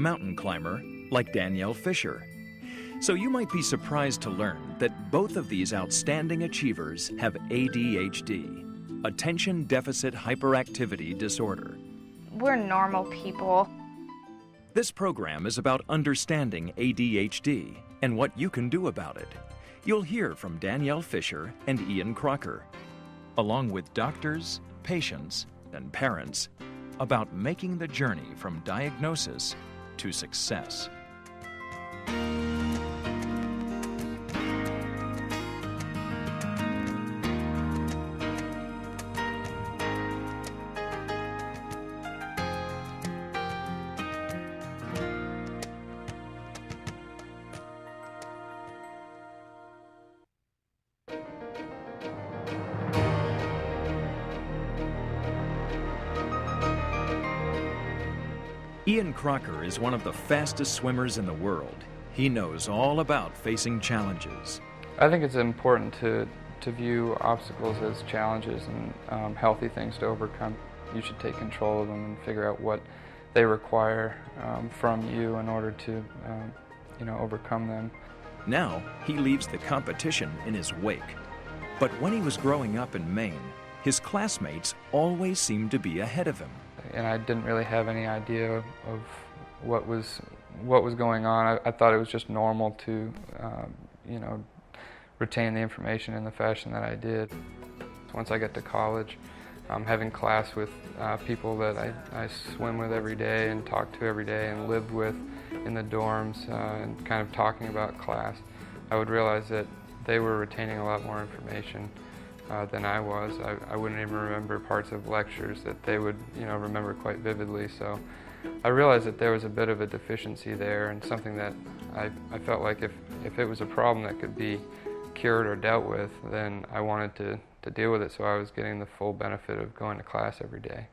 mountain climber like Danielle Fisher. So you might be surprised to learn that both of these outstanding achievers have ADHD, Attention Deficit Hyperactivity Disorder. We're normal people. This program is about understanding ADHD and what you can do about it. You'll hear from Danielle Fisher and Ian Crocker, along with doctors, patients, and parents, about making the journey from diagnosis to success. Ian Crocker is one of the fastest swimmers in the world. He knows all about facing challenges. I think it's important to view obstacles as challenges and healthy things to overcome. You should take control of them and figure out what they require from you in order to overcome them. Now he leaves the competition in his wake. But when he was growing up in Maine, his classmates always seemed to be ahead of him. And I didn't really have any idea of what was going on. I thought it was just normal to, retain the information in the fashion that I did. Once I got to college, having class with people that I swim with every day and talk to every day and lived with in the dorms and kind of talking about class, I would realize that they were retaining a lot more information than I was. I wouldn't even remember parts of lectures that they would, remember quite vividly. So I realized that there was a bit of a deficiency there, and something that I felt like if it was a problem that could be cured or dealt with, then I wanted to deal with it, so I was getting the full benefit of going to class every day.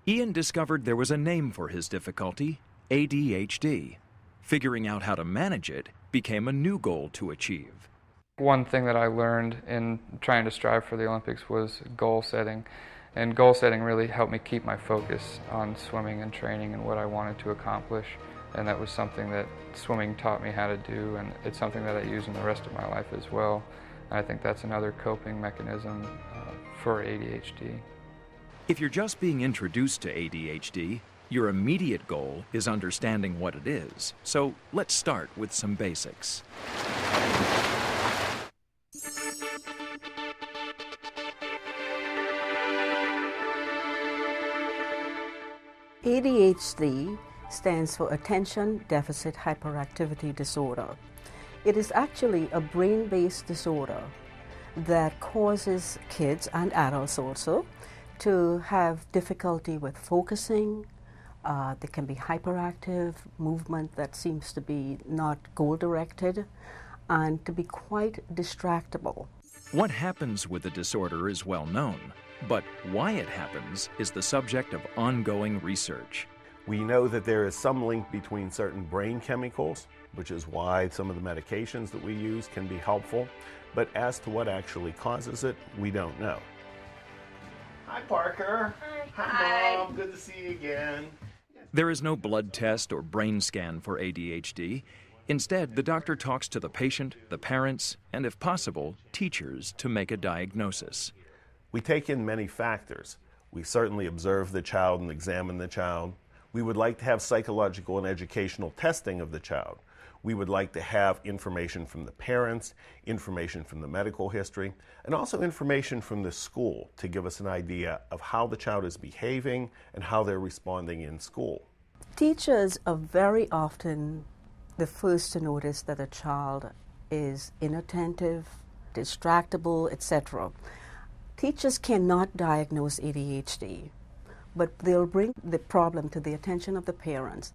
Ian discovered there was a name for his difficulty, ADHD. Figuring out how to manage it became a new goal to achieve. One thing that I learned in trying to strive for the Olympics was goal setting. And goal setting really helped me keep my focus on swimming and training and what I wanted to accomplish. And that was something that swimming taught me how to do, and it's something that I use in the rest of my life as well. And I think that's another coping mechanism for ADHD. If you're just being introduced to ADHD, your immediate goal is understanding what it is. So let's start with some basics. ADHD stands for Attention Deficit Hyperactivity Disorder. It is actually a brain-based disorder that causes kids and adults also to have difficulty with focusing. They can be hyperactive, movement that seems to be not goal-directed, and to be quite distractible. What happens with the disorder is well known, but why it happens is the subject of ongoing research. We know that there is some link between certain brain chemicals, which is why some of the medications that we use can be helpful, but as to what actually causes it, we don't know. Hi, Parker. Hi, Mom. Good to see you again. There is no blood test or brain scan for ADHD. Instead, the doctor talks to the patient, the parents, and if possible, teachers to make a diagnosis. We take in many factors. We certainly observe the child and examine the child. We would like to have psychological and educational testing of the child. We would like to have information from the parents, information from the medical history, and also information from the school to give us an idea of how the child is behaving and how they're responding in school. Teachers are very often the first to notice that a child is inattentive, distractible, etc. Teachers cannot diagnose ADHD, but they'll bring the problem to the attention of the parents.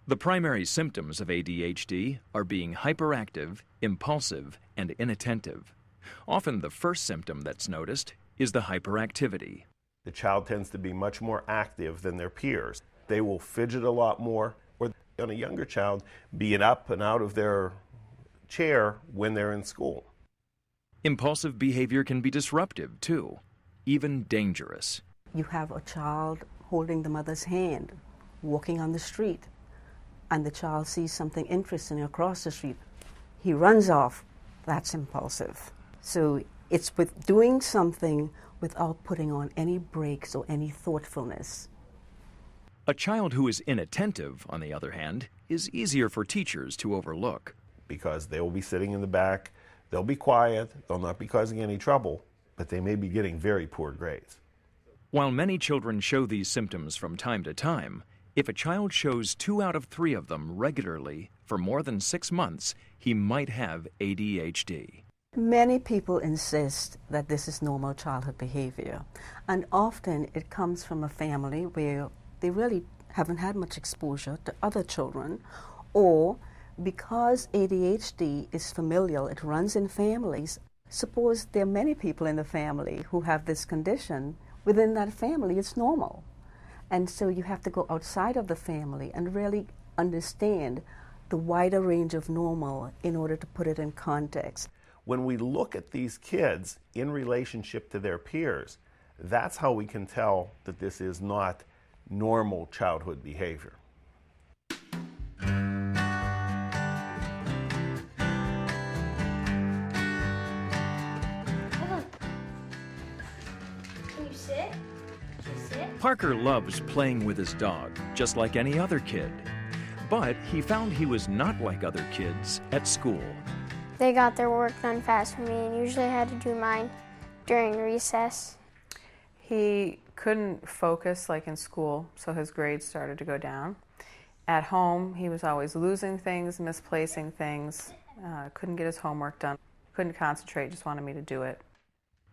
The primary symptoms of ADHD are being hyperactive, impulsive, and inattentive. Often the first symptom that's noticed is the hyperactivity. The child tends to be much more active than their peers. They will fidget a lot more, or on a younger child, being up and out of their chair when they're in school. Impulsive behavior can be disruptive, too, even dangerous. You have a child holding the mother's hand, walking on the street. and the child sees something interesting across the street, he runs off. That's impulsive. So it's with doing something without putting on any brakes or any thoughtfulness. A child who is inattentive, on the other hand, is easier for teachers to overlook. Because they will be sitting in the back, they'll be quiet, they'll not be causing any trouble, but they may be getting very poor grades. While many children show these symptoms from time to time, if a child shows 2 out of 3 of them regularly for more than 6 months, he might have ADHD. Many people insist that this is normal childhood behavior, and often it comes from a family where they really haven't had much exposure to other children, or because ADHD is familial, it runs in families. Suppose there are many people in the family who have this condition. Within that family, it's normal. And so you have to go outside of the family and really understand the wider range of normal in order to put it in context. When we look at these kids in relationship to their peers, that's how we can tell that this is not normal childhood behavior. Parker loves playing with his dog, just like any other kid. But he found he was not like other kids at school. They got their work done fast for me, and usually I had to do mine during recess. He couldn't focus like in school, so his grades started to go down. At home, he was always losing things, misplacing things, couldn't get his homework done, couldn't concentrate, just wanted me to do it.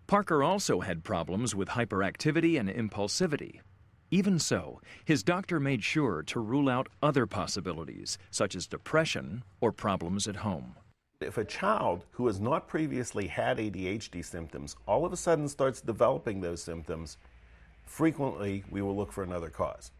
Parker also had problems with hyperactivity and impulsivity. Even so, his doctor made sure to rule out other possibilities, such as depression or problems at home. If a child who has not previously had ADHD symptoms all of a sudden starts developing those symptoms, frequently we will look for another cause.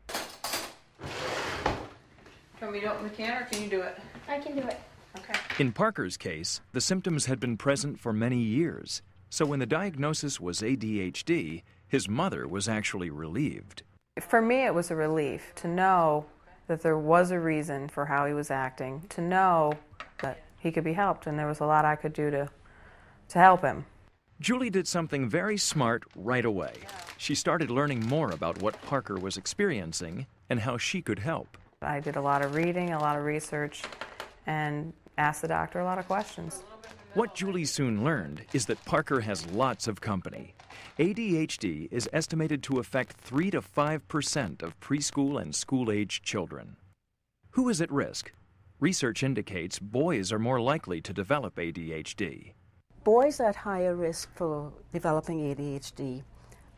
Can we open the can, or can you do it? I can do it. Okay. In Parker's case, the symptoms had been present for many years, so when the diagnosis was ADHD, his mother was actually relieved. For me, it was a relief to know that there was a reason for how he was acting, to know that he could be helped, and there was a lot I could do to help him. Julie did something very smart right away. She started learning more about what Parker was experiencing and how she could help. I did a lot of reading, a lot of research, and asked the doctor a lot of questions. What Julie soon learned is that Parker has lots of company. ADHD is estimated to affect 3 to 5% of preschool and school-age children. Who is at risk? Research indicates boys are more likely to develop ADHD. Boys are at higher risk for developing ADHD,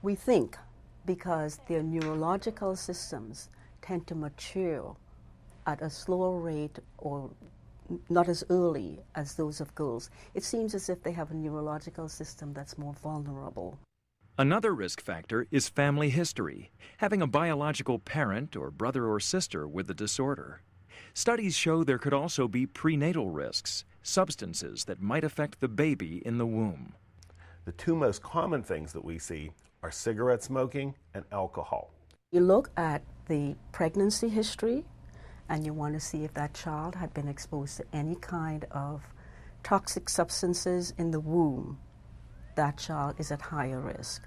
we think, because their neurological systems tend to mature at a slower rate or not as early as those of girls. It seems as if they have a neurological system that's more vulnerable. Another risk factor is family history, having a biological parent or brother or sister with the disorder. Studies show there could also be prenatal risks, substances that might affect the baby in the womb. The 2 most common things that we see are cigarette smoking and alcohol. You look at the pregnancy history, and you want to see if that child had been exposed to any kind of toxic substances in the womb. That child is at higher risk.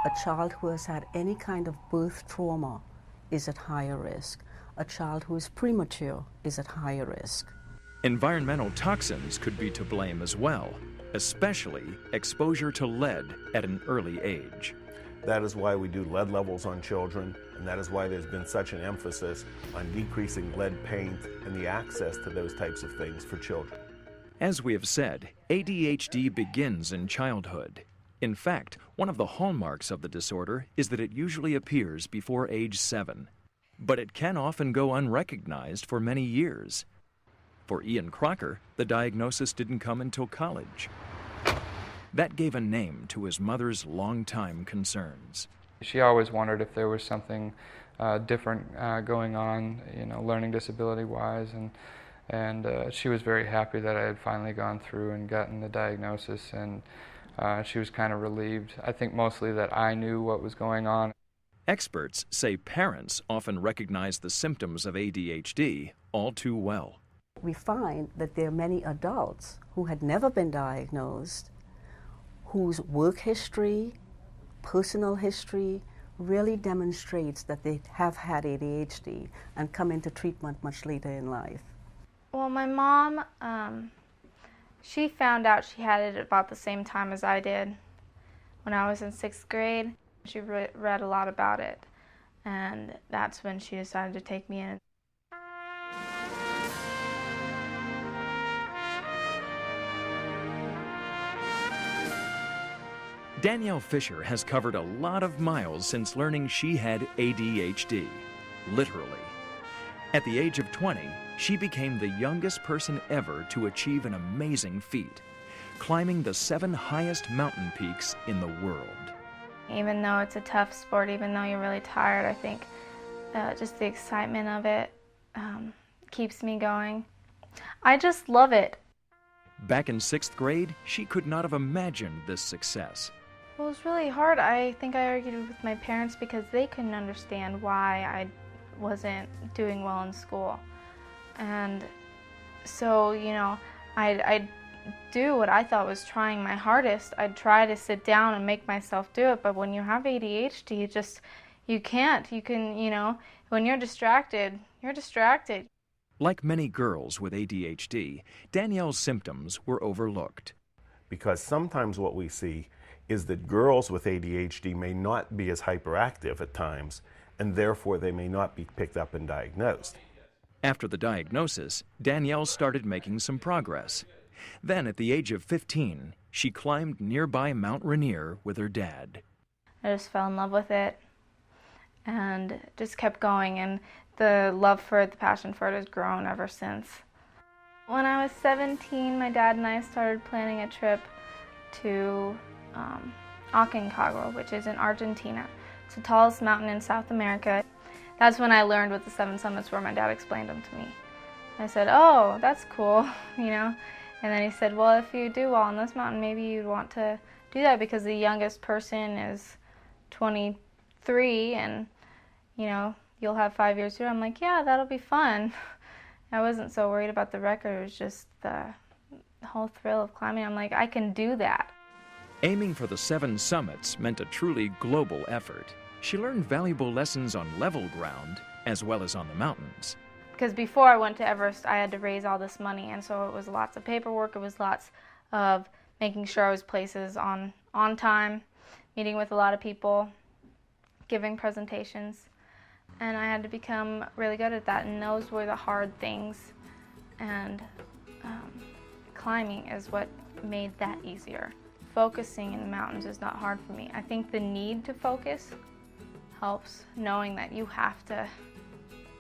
A child who has had any kind of birth trauma is at higher risk. A child who is premature is at higher risk. Environmental toxins could be to blame as well, especially exposure to lead at an early age. That is why we do lead levels on children, and that is why there's been such an emphasis on decreasing lead paint and the access to those types of things for children. As we have said, ADHD begins in childhood. In fact, one of the hallmarks of the disorder is that it usually appears before age 7. But it can often go unrecognized for many years. For Ian Crocker, the diagnosis didn't come until college. That gave a name to his mother's longtime concerns. She always wondered if there was something different going on, learning disability-wise, and she was very happy that I had finally gone through and gotten the diagnosis, and she was kind of relieved. I think mostly that I knew what was going on. Experts say parents often recognize the symptoms of ADHD all too well. We find that there are many adults who had never been diagnosed, whose work history, personal history really demonstrates that they have had ADHD and come into treatment much later in life. Well, my mom, she found out she had it about the same time as I did. When I was in 6th grade, she read a lot about it, and that's when she decided to take me in. Danielle Fisher has covered a lot of miles since learning she had ADHD, literally. At the age of 20, she became the youngest person ever to achieve an amazing feat, climbing the 7 highest mountain peaks in the world. Even though it's a tough sport, even though you're really tired, I think just the excitement of it keeps me going. I just love it. Back in 6th grade, she could not have imagined this success. Well, it was really hard. I think I argued with my parents because they couldn't understand why I wasn't doing well in school. And so, you know, I'd do what I thought was trying my hardest. I'd try to sit down and make myself do it, but when you have ADHD, you can't. You can, you know, when you're distracted, you're distracted. Like many girls with ADHD, Danielle's symptoms were overlooked. Because sometimes what we see is that girls with ADHD may not be as hyperactive at times, and therefore they may not be picked up and diagnosed. After the diagnosis, Danielle started making some progress. Then, at the age of 15, she climbed nearby Mount Rainier with her dad. I just fell in love with it and just kept going, and the love for it, the passion for it has grown ever since. When I was 17, my dad and I started planning a trip to Aconcagua, which is in Argentina. It's the tallest mountain in South America. That's when I learned what the 7 summits were. My dad explained them to me. I said, oh, that's cool, you know. And then he said, well, if you do well on this mountain, maybe you'd want to do that because the youngest person is 23 and, you know, you'll have 5 years to do it. I'm like, yeah, that'll be fun. I wasn't so worried about the record. It was just the whole thrill of climbing. I'm like, I can do that. Aiming for the 7 summits meant a truly global effort. She learned valuable lessons on level ground as well as on the mountains. Because before I went to Everest, I had to raise all this money, and so it was lots of paperwork. It was lots of making sure I was places on time, meeting with a lot of people, giving presentations, and I had to become really good at that, and those were the hard things, and climbing is what made that easier. Focusing in the mountains is not hard for me. I think the need to focus helps, knowing that you have to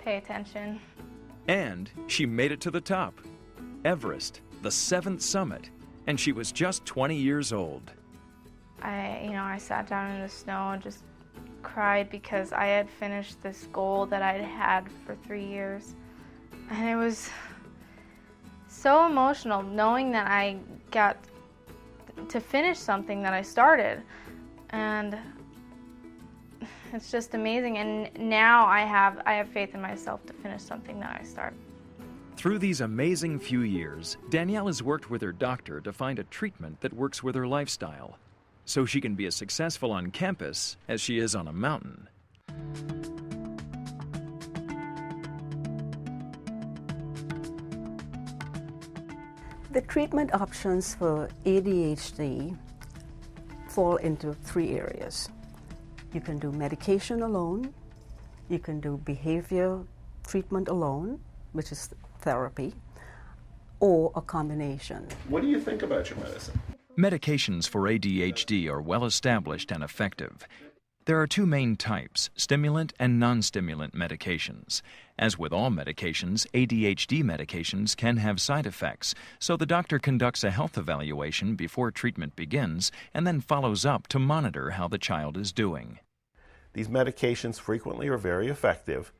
pay attention. And she made it to the top. Everest, the 7th summit, and she was just 20 years old. I sat down in the snow and just cried because I had finished this goal that I'd had for 3 years. And it was so emotional knowing that I got to finish something that I started. And it's just amazing, and now I have faith in myself to finish something that I started. Through these amazing few years, Danielle has worked with her doctor to find a treatment that works with her lifestyle, so she can be as successful on campus as she is on a mountain. The treatment options for ADHD fall into 3 areas. You can do medication alone, you can do behavior treatment alone, which is therapy, or a combination. What do you think about your medicine? Medications for ADHD are well established and effective. There are 2 main types, stimulant and non-stimulant medications. As with all medications, ADHD medications can have side effects, so the doctor conducts a health evaluation before treatment begins and then follows up to monitor how the child is doing. These medications frequently are very effective.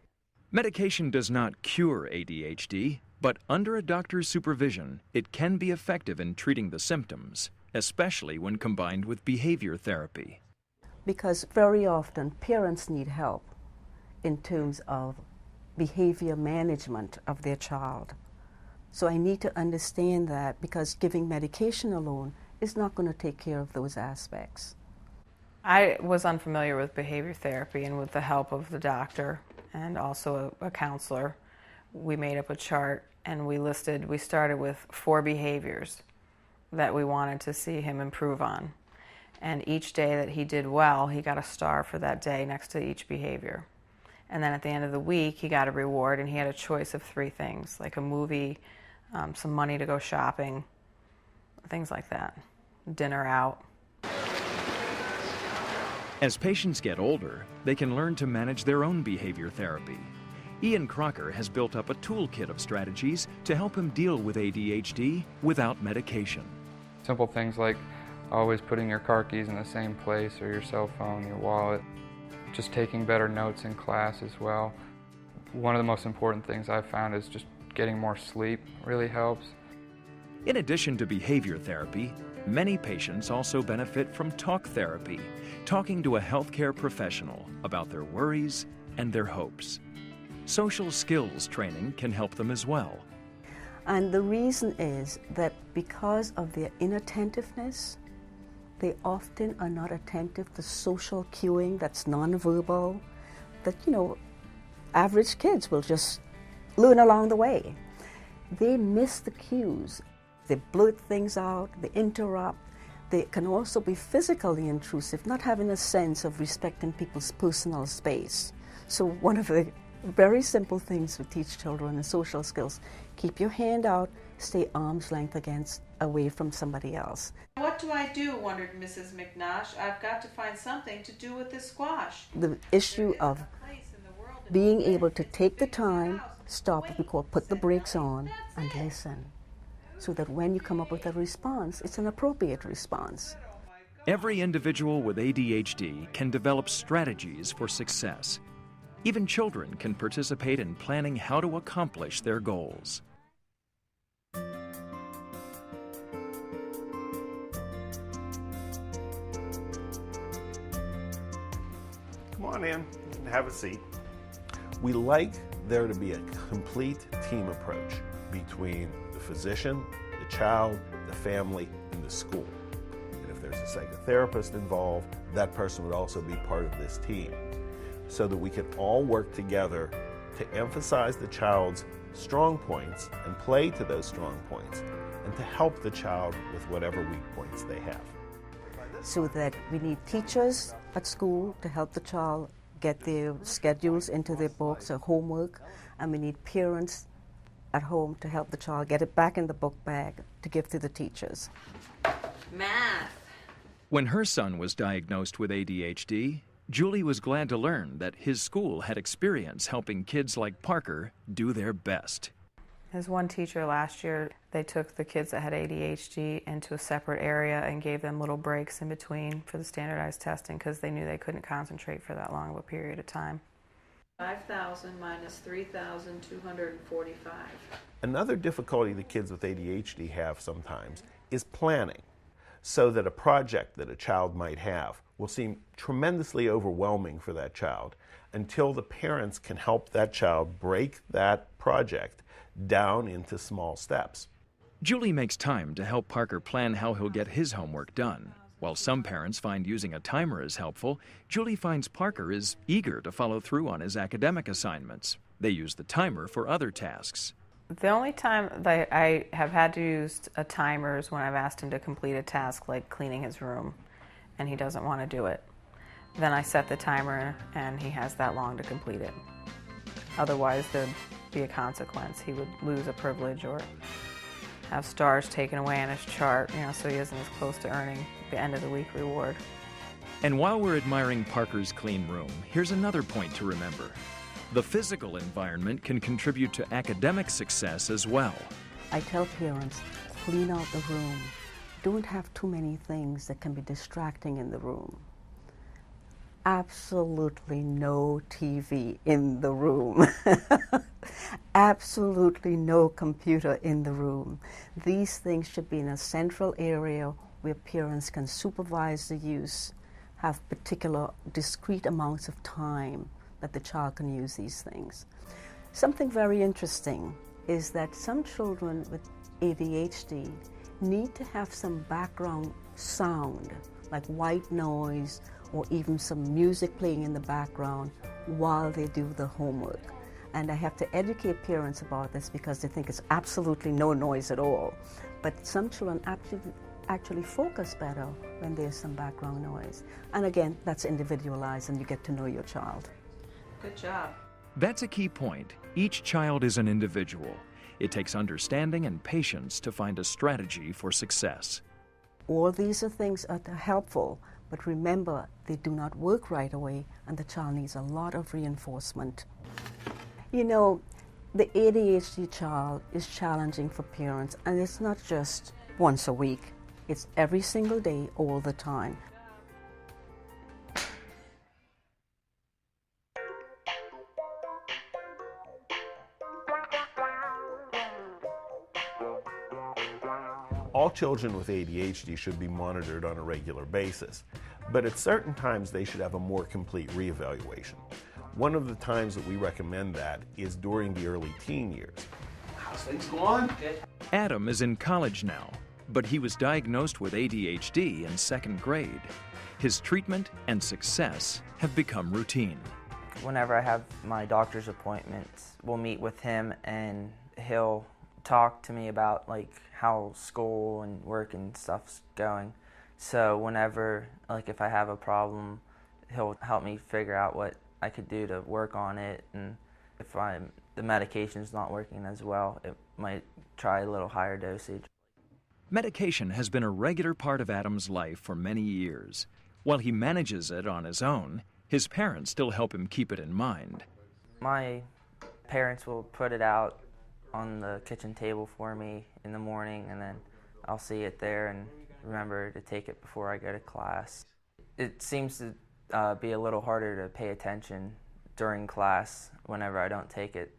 Medication does not cure ADHD, but under a doctor's supervision, it can be effective in treating the symptoms, especially when combined with behavior therapy. because very often parents need help in terms of behavior management of their child. So I need to understand that, because giving medication alone is not going to take care of those aspects. I was unfamiliar with behavior therapy, and with the help of the doctor and also a counselor, we made up a chart and we started with 4 behaviors that we wanted to see him improve on. And each day that he did well, he got a star for that day next to each behavior. And then at the end of the week, he got a reward, and he had a choice of 3 things, like a movie, some money to go shopping, things like that, dinner out. As patients get older, they can learn to manage their own behavior therapy. Ian Crocker has built up a toolkit of strategies to help him deal with ADHD without medication. Simple things like always putting your car keys in the same place, or your cell phone, your wallet. Just taking better notes in class as well. One of the most important things I've found is just getting more sleep really helps. In addition to behavior therapy, many patients also benefit from talk therapy, talking to a healthcare professional about their worries and their hopes. Social skills training can help them as well. And the reason is that because of their inattentiveness, they often are not attentive to social cueing that's nonverbal, that, average kids will just learn along the way. They miss the cues. They blurt things out, they interrupt. They can also be physically intrusive, not having a sense of respecting people's personal space. So one of the very simple things we teach children in social skills: keep your hand out, stay arm's length away from somebody else. What do I do, wondered Mrs. McNosh. I've got to find something to do with this squash. The issue of being able to take the time, stop what we call put the brakes on, and listen, so that when you come up with a response, it's an appropriate response. Every individual with ADHD can develop strategies for success. Even children can participate in planning how to accomplish their goals. Come on in and have a seat. We like there to be a complete team approach between the physician, the child, the family, and the school. And if there's a psychotherapist involved, that person would also be part of this team, so that we can all work together to emphasize the child's strong points and play to those strong points, and to help the child with whatever weak points they have. So that we need teachers at school to help the child get their schedules into their books or homework, and we need parents at home to help the child get it back in the book bag to give to the teachers. Math. When her son was diagnosed with ADHD, Julie was glad to learn that his school had experience helping kids like Parker do their best. As one teacher last year, they took the kids that had ADHD into a separate area and gave them little breaks in between for the standardized testing, because they knew they couldn't concentrate for that long of a period of time. 5,000 minus 3,245. Another difficulty the kids with ADHD have sometimes is planning, so that a project that a child might have will seem tremendously overwhelming for that child until the parents can help that child break that project down into small steps. Julie makes time to help Parker plan how he'll get his homework done. While some parents find using a timer is helpful, Julie finds Parker is eager to follow through on his academic assignments. They use the timer for other tasks. The only time that I have had to use a timer is when I've asked him to complete a task like cleaning his room, and he doesn't want to do it. Then I set the timer and he has that long to complete it. Otherwise there'd be a consequence. He would lose a privilege or have stars taken away on his chart, so he isn't as close to earning the end of the week reward. And while we're admiring Parker's clean room, here's another point to remember. The physical environment can contribute to academic success as well. I tell parents, clean out the room. Don't have too many things that can be distracting in the room. Absolutely no TV in the room. Absolutely no computer in the room. These things should be in a central area where parents can supervise the use, have particular discrete amounts of time that the child can use these things. Something very interesting is that some children with ADHD need to have some background sound, like white noise or even some music playing in the background while they do the homework. And I have to educate parents about this because they think it's absolutely no noise at all. But some children actually focus better when there's some background noise. And again, that's individualized and you get to know your child. Good job. That's a key point. Each child is an individual. It takes understanding and patience to find a strategy for success. All these are things that are helpful, but remember, they do not work right away, and the child needs a lot of reinforcement. You know, the ADHD child is challenging for parents, and it's not just once a week. It's every single day, all the time. All children with ADHD should be monitored on a regular basis, but at certain times they should have a more complete reevaluation. One of the times that we recommend that is during the early teen years. How's things going? Good. Adam is in college now, but he was diagnosed with ADHD in second grade. His treatment and success have become routine. Whenever I have my doctor's appointments, we'll meet with him and he'll talk to me about like how school and work and stuff's going. So whenever, like if I have a problem, he'll help me figure out what I could do to work on it, and if the medication's not working as well, it might try a little higher dosage. Medication has been a regular part of Adam's life for many years. While he manages it on his own, his parents still help him keep it in mind. My parents will put it out on the kitchen table for me in the morning, and then I'll see it there and remember to take it before I go to class. It seems to be a little harder to pay attention during class whenever I don't take it.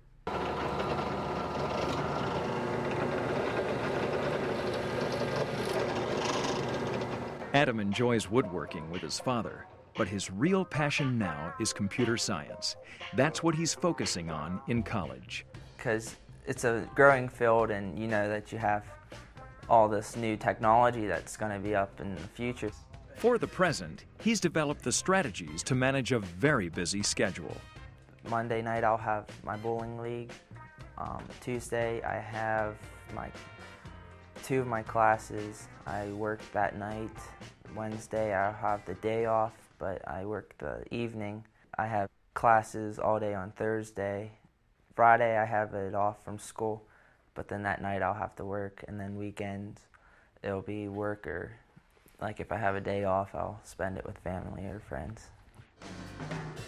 Adam enjoys woodworking with his father, but his real passion now is computer science. That's what he's focusing on in college. Because it's a growing field, and you know that you have all this new technology that's going to be up in the future. For the present, he's developed the strategies to manage a very busy schedule. Monday night I'll have my bowling league. Tuesday I have two of my classes. I work that night. Wednesday I'll have the day off, but I work the evening. I have classes all day on Thursday. Friday I have it off from school, but then that night I'll have to work, and then weekends it'll be work, or like if I have a day off, I'll spend it with family or friends.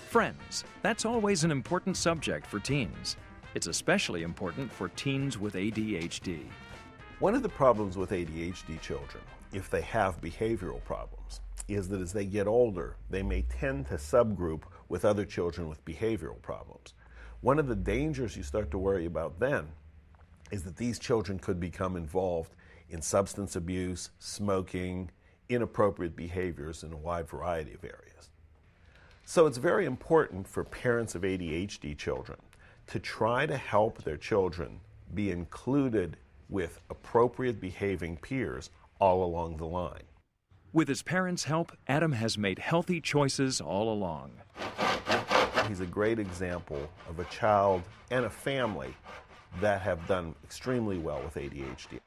Friends, that's always an important subject for teens. It's especially important for teens with ADHD. One of the problems with ADHD children, if they have behavioral problems, is that as they get older, they may tend to subgroup with other children with behavioral problems. One of the dangers you start to worry about then is that these children could become involved in substance abuse, smoking, inappropriate behaviors in a wide variety of areas. So it's very important for parents of ADHD children to try to help their children be included with appropriate behaving peers all along the line. With his parents' help, Adam has made healthy choices all along. He's a great example of a child and a family that have done extremely well with ADHD.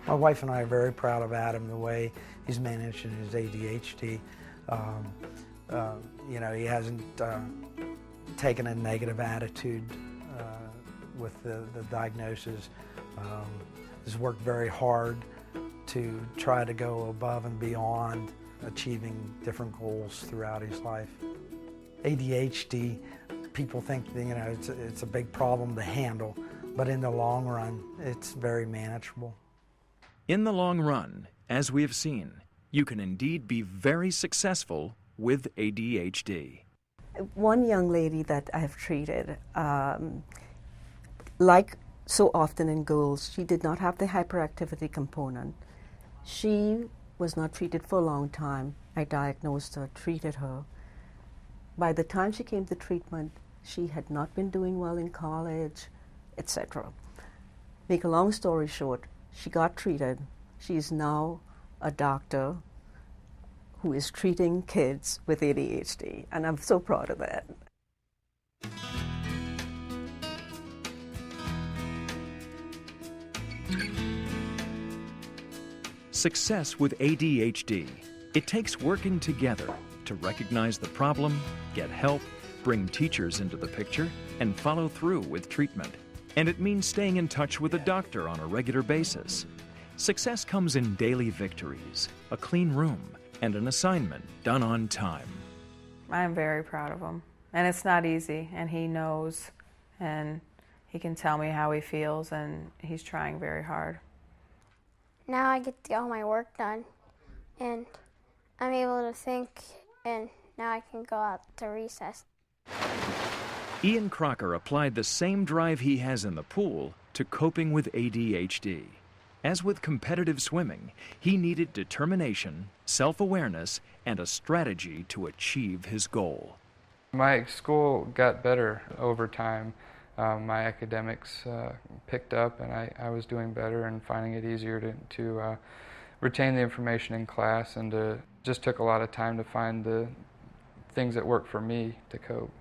My wife and I are very proud of Adam, the way he's managing his ADHD. You know, he hasn't taken a negative attitude with the diagnosis. He's worked very hard to try to go above and beyond achieving different goals throughout his life. ADHD, people think that, you know, it's a big problem to handle, but in the long run, it's very manageable. In the long run, as we have seen, you can indeed be very successful with ADHD. One young lady that I've treated, like so often in girls, she did not have the hyperactivity component. She was not treated for a long time. I diagnosed her, treated her. By the time she came to treatment, she had not been doing well in college, etc. Make a long story short, she got treated. She is now a doctor who is treating kids with ADHD, and I'm so proud of that. Success with ADHD. It takes working together to recognize the problem, get help, bring teachers into the picture, and follow through with treatment. And it means staying in touch with a doctor on a regular basis. Success comes in daily victories, a clean room, and an assignment done on time. I'm very proud of him. And it's not easy, and he knows, and he can tell me how he feels, and he's trying very hard. Now I get all my work done, and I'm able to think, and now I can go out to recess. Ian Crocker applied the same drive he has in the pool to coping with ADHD. As with competitive swimming, he needed determination, self-awareness, and a strategy to achieve his goal. My school got better over time. My academics picked up, and I was doing better and finding it easier to retain the information in class, and just took a lot of time to find the things that work for me to cope.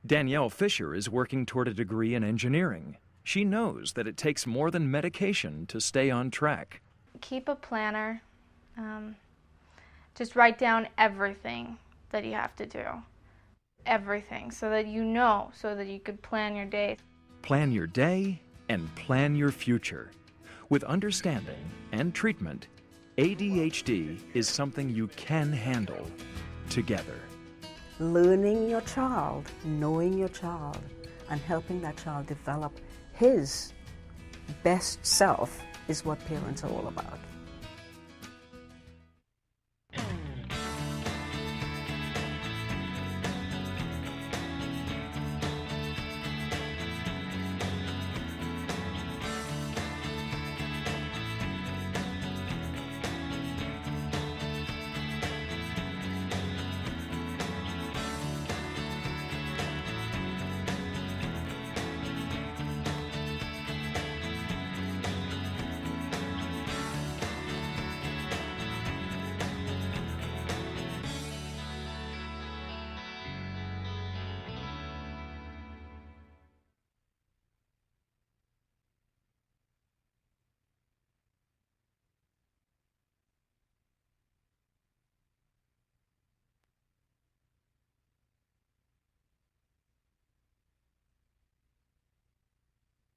Danielle Fisher is working toward a degree in engineering. She knows that it takes more than medication to stay on track. Keep a planner. Just write down everything that you have to do. Everything, so that you know, so that you could plan your day. Plan your day and plan your future. With understanding and treatment, ADHD is something you can handle together. Learning your child, knowing your child, and helping that child develop his best self is what parents are all about.